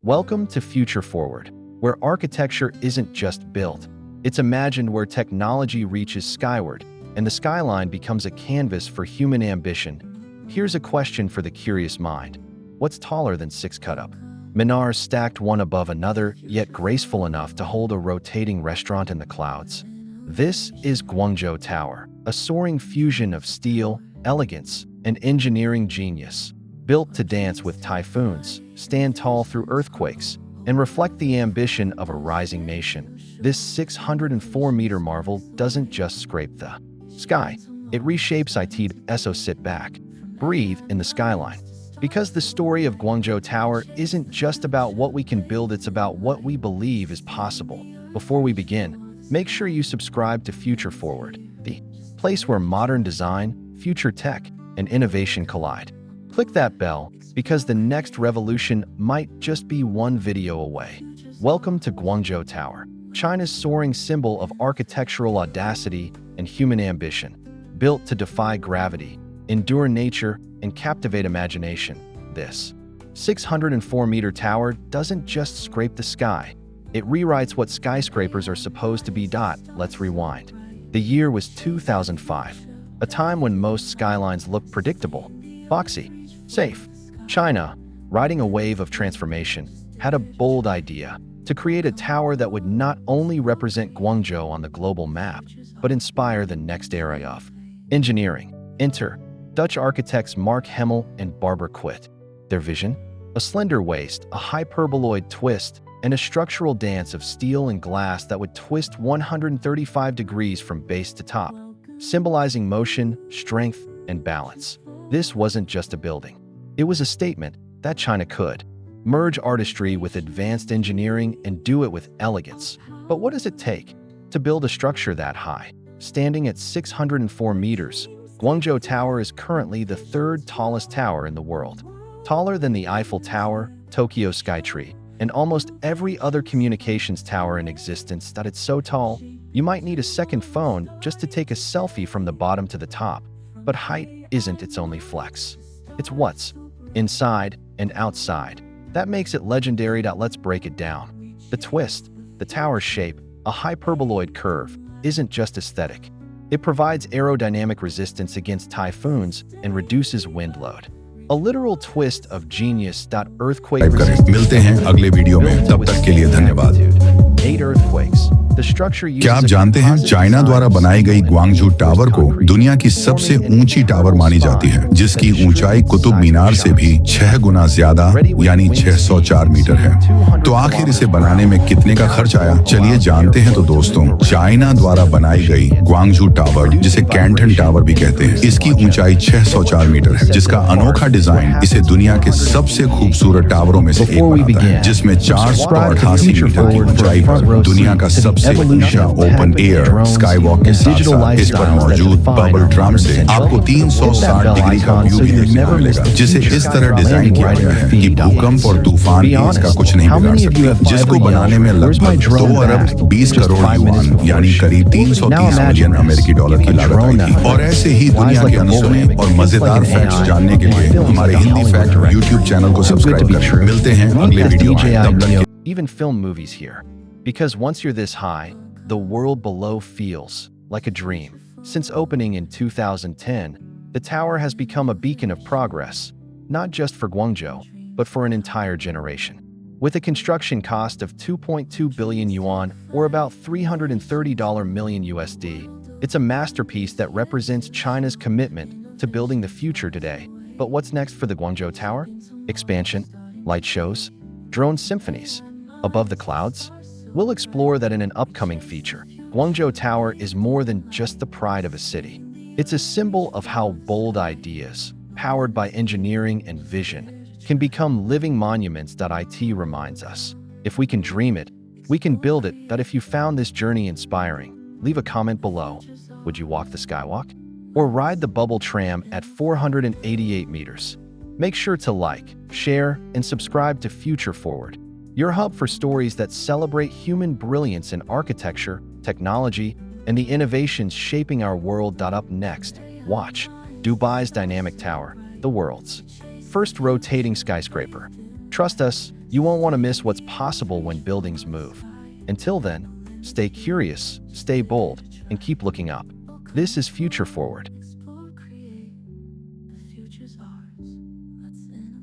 Welcome to Future Forward, where architecture isn't just built, it's imagined, where technology reaches skyward and the skyline becomes a canvas for human ambition. Here's a question for the curious mind. What's taller than 6 cut-up minars stacked one above another, yet graceful enough to hold a rotating restaurant in the clouds? This is Guangzhou Tower, a soaring fusion of steel, elegance, and engineering genius. Built to dance with typhoons, stand tall through earthquakes, and reflect the ambition of a rising nation, this 604-meter marvel doesn't just scrape the sky, it reshapes it. So sit back, breathe in the skyline. Because the story of Guangzhou Tower isn't just about what we can build, it's about what we believe is possible. Before we begin, make sure you subscribe to Future Forward, the place where modern design, future tech, and innovation collide. Click that bell, because the next revolution might just be one video away. Welcome to Guangzhou Tower, China's soaring symbol of architectural audacity and human ambition. Built to defy gravity, endure nature, and captivate imagination, this 604-meter tower doesn't just scrape the sky. It rewrites what skyscrapers are supposed to be. Let's rewind. The year was 2005, a time when most skylines looked predictable, boxy, safe. China, riding a wave of transformation, had a bold idea to create a tower that would not only represent Guangzhou on the global map, but inspire the next era of engineering. Enter Dutch architects Mark Hemel and Barbara Quit. Their vision? A slender waist, a hyperboloid twist, and a structural dance of steel and glass that would twist 135 degrees from base to top, symbolizing motion, strength, and balance. This wasn't just a building. It was a statement that China could merge artistry with advanced engineering and do it with elegance. But what does it take to build a structure that high? Standing at 604 meters, Guangzhou Tower is currently the third tallest tower in the world. Taller than the Eiffel Tower, Tokyo Skytree, and almost every other communications tower in existence. It's so tall, you might need a second phone just to take a selfie from the bottom to the top. But height isn't its only flex. It's what's inside and outside that makes it legendary. Let's break it down. The twist, the tower's shape, a hyperboloid curve, isn't just aesthetic. It provides aerodynamic resistance against typhoons and reduces wind load. A literal twist of genius. Earthquake resistance. मिलते हैं अगले video में, तब तक के लिए धन्यवाद। 8 earthquakes. The structure uses क्या आप जानते हैं चाइना द्वारा बनाई गई ग्वांगझू टावर को दुनिया की सबसे ऊंची टावर मानी जाती है, जिसकी ऊंचाई कुतुब मीनार से भी 6 गुना ज्यादा यानी 604 मीटर है। तो आखिर इसे बनाने में कितने का खर्च आया, चलिए जानते हैं। तो दोस्तों, चाइना द्वारा बनाई गई ग्वांगझू टावर, जिसे कैंटन टावर भी कहते हैं, इसकी ऊंचाई 604 मीटर है, जिसका अनोखा डिजाइन इसे दुनिया के सबसे खूबसूरत टावरों में से एक बनाता है, जिसमें 488 मीटर की ऊंचाई पर दुनिया का सबसे ऊंचा ओपन एयर स्काईवॉक के साथ साथ इस पर मौजूद बबल ट्राम से आपको 360 डिग्री का व्यू भी देखने को मिलेगा, जिसे इस तरह डिजाइन किया गया है कि भूकंप और तूफान भी इसका कुछ नहीं बिगाड़ सकते, जिसको बनाने में लगभग 2 अरब 20 करोड़ युआन यानी करीब 330 मिलियन अमेरिकी डॉलर की लागत आई थी। और ऐसे ही दुनिया के अनसुने और मजेदार फैक्ट्स जानने के लिए हमारे हिंदी फैक्ट यूट्यूब चैनल को सब्सक्राइब करें। मिलते हैं अगले वीडियो में, तब तक even film movies here. Because once you're this high, the world below feels like a dream. Since opening in 2010, the tower has become a beacon of progress, not just for Guangzhou, but for an entire generation. With a construction cost of 2.2 billion yuan, or about $330 million USD, it's a masterpiece that represents China's commitment to building the future today. But what's next for the Guangzhou Tower? Expansion, light shows, drone symphonies, above the clouds? We'll explore that in an upcoming feature. Guangzhou Tower is more than just the pride of a city. It's a symbol of how bold ideas, powered by engineering and vision, can become living monuments. It reminds us, if we can dream it, we can build it. If you found this journey inspiring, leave a comment below. Would you walk the skywalk? Or ride the bubble tram at 488 meters? Make sure to like, share, and subscribe to Future Forward, your hub for stories that celebrate human brilliance in architecture, technology, and the innovations shaping our world. Up next, watch Dubai's dynamic tower, the world's first rotating skyscraper. Trust us, You won't want to miss what's possible when buildings move. Until then, stay curious, stay bold, and keep looking up. This is Future Forward. Explore, create, the future's ours. Let's innovate.